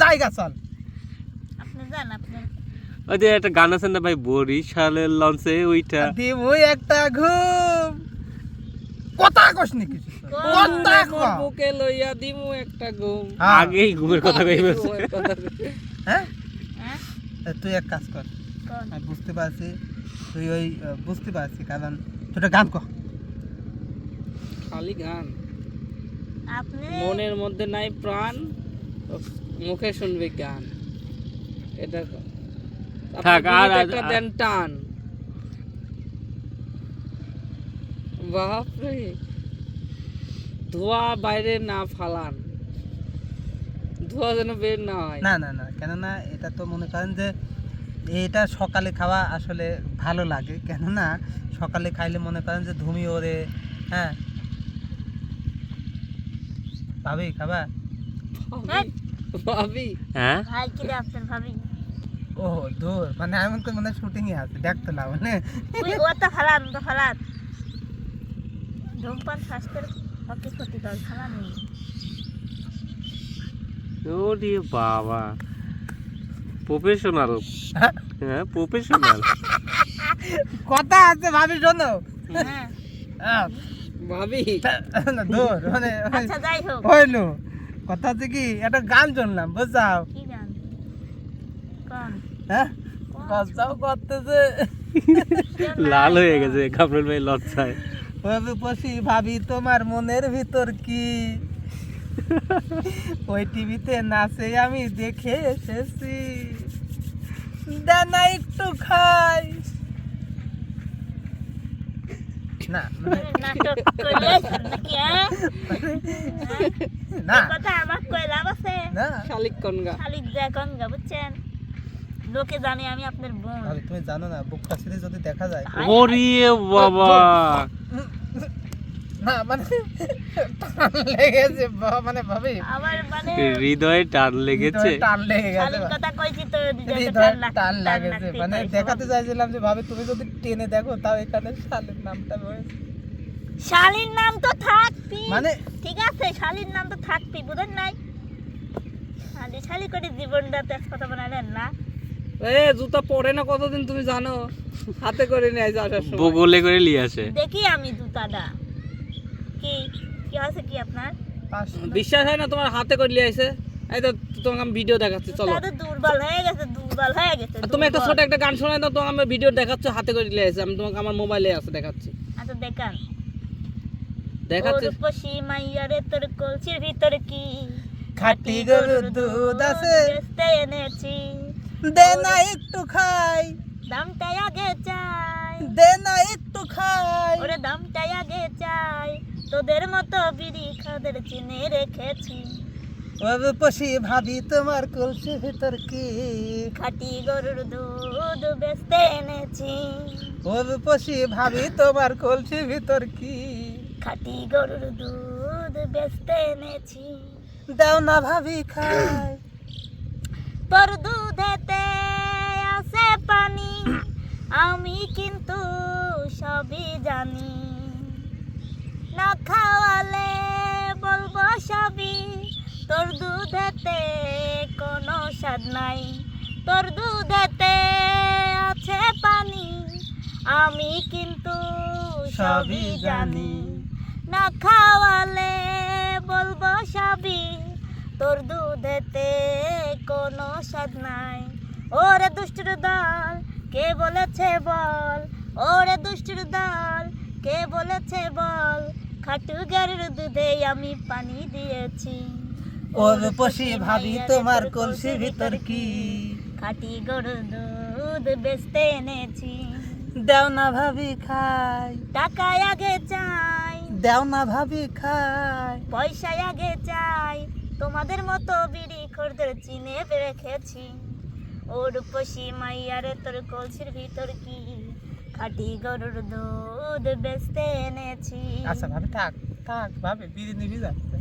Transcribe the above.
জায়গা চল। আপনি যান আপনি। ওই যে একটা গান আছে না ভাই, বরিশালের লঞ্চে ওইটা। দিমু একটা ঘুম। কথা কস নি কিছু। কথা কও। বুকে লইয়া দিমু একটা ঘুম। হ্যাঁ। আগেই ঘুমের কথা কই বলছে। ঘুমের কথা হ্যাঁ হ্যাঁ তুই এক কাজ কর, কোন আমি বুঝতে পারছি তুই ওই বুঝতে পারছি, কারণ তুই একটা গান কর। খালি গান, আপনি মনের মধ্যে নাই প্রাণ, মুখে শুনবে গান। এটা থাক, আর একটা দেন টান। বাপরে, ধোয়া বাইরে না ফালান, ধোয়া যেন বের না হয়। না না না, কেননা এটা তো মনে করেন যে এটা সকালে খাওয়া আসলে ভালো লাগে, কেননা সকালে খাইলে মনে করেন যে ধুমি ওরে। হ্যাঁ ভাবি খাবা? ভাবি হ্যাঁ ভাই কি রে আপনার ভাবি? ও দূর, মানে এমন তো মানে শুটিংয়ে আছে, দেখতো না মানে। ওই ও তো ফালান ধূমপান স্বাস্থ্যের পক্ষে ক্ষতিকর, ফালান নেই। ওরে বাবা, প্রফেশনাল। হ্যাঁ প্রফেশনাল। কথা আছে ভাবি, শোনো। হ্যাঁ আহ, ভাবি না, দূর মানে আচ্ছা যাই হোক, হইলো কথা হচ্ছে কি, একটা গান শুনলাম বুঝছাও। কি গান কোন হ্যাঁ কথাও করতেছে। লাল হয়ে গেছে কামরুল ভাই লজ্জায়। ওভাবে বসি ভাবি তোমার মনের ভিতর কি, ওই টিভিতে নাচে আমি দেখে এসেছি, দানা একটু খাই না মানে নাটক করলে নাকি? হ্যাঁ না কথা আমার কই লাভ আছে? না শালিক কনগা। খালি দেখুন গা, বুঝছেন, লোকে জানে আমি আপনার বোন। ভাবি তুমি জানো না, বুকটা ছিঁড়ে যদি দেখা যায়। ওরে বাবা, না মানে টান লেগেছে মানে ভাবি, আমার মানে হৃদয়ে টান লেগেছে। হৃদয়ে টান লেগে গেছে, শালীন কথা কইছি তো, হৃদয়ে টান লাগেছে, মানে দেখাতে চাইছিলাম যে ভাবি তুমি যদি টেনে দেখো তাও এখানে শালের নামটা রয়েছে। শালীর নাম তো থাকবি, মানে ঠিক আছে, শালীর নাম তো থাকবি, বুঝেন নাই? শালি শালি করে জীবনটা তেজ কথা বানালেন না। এ জুতা পরে না কতদিন তুমি জানো? হাতে করে নিয়ে আইছো আসার সময়। বগলে করে নিয়ে আসে। দেখি আমি জুতাটা কি কি আছে কি আপনার? বিশ্বাস হয় না তোমার, হাতে করে নিয়ে আইছে। এই তো তোমাকে আমি ভিডিও দেখাচ্ছি, চলো। জুতা তো দুর্বল হয়ে গেছে, আর তুমি একটা ছোট একটা গান শোনাই দাও তো, আমি ভিডিও দেখাচ্ছি, হাতে করে নিয়ে আইছে। আমি তোমাকে আমার মোবাইলে আছে দেখাচ্ছি। আচ্ছা দেখান। দেখাচ্ছি। রূপসী মাইয়ারে তোর কলসির ভিতর কি খাঁটি গরুর দুধ আছে, বেচতে এনেছি, দে না একটু খাই, দামটা আগে চাই, দে না একটু খাই। ওরে দামটা আগে চাই, তোদের মতো বিড়ি খাদের চিনে রেখেছি, ওভাবে বসি ভাবি তোমার কলসির ভিতর কি, খাঁটি গরুর দুধ বেচতে এনেছি, ওভাবে বসি ভাবি তোমার কলসির ভিতর কি, খাঁটি গরুর দুধ বেচতে এনেছি, দাও না ভাবি খাই। তোর দুধেতে আছে পানি, আমি কিন্তু সবই জানি, না খাওয়ালে বলবো সবই, তোর দুধেতে কোনো স্বাদ নাই, তোর দুধেতে আছে পানি, আমি কিন্তু সবই জানি, না খাওয়ালে বলবো সবই, তোর দুধেতে কোনো স্বাদ নাই। ওরে দুষ্টুর দল কে বলেছে বল, ওরে দুষ্টুর দল কে বলেছে বল, খাটু গরুর দুধে আমি পানি দিয়েছি, ওভাবে বসি ভাবি তোমার কলসির ভিতর কি, খাঁটি গরুর দুধ বেচতে এনেছি, দাও না ভাবি খাই, টাকা আগে চাই, দাও না ভাবি খাই। পয়সা আগে চাই, তোমাদের মতো বিড়ি খোরদের চিনে রেখেছি, ও রূপসী মাইয়ারে তোর কলসির ভিতর কি, খাঁটি গরুর দুধ বেচতে এনেছি। আচ্ছা ভাবি থাক থাক ভাবি, বিড়ি নিবি যাচ্ছে।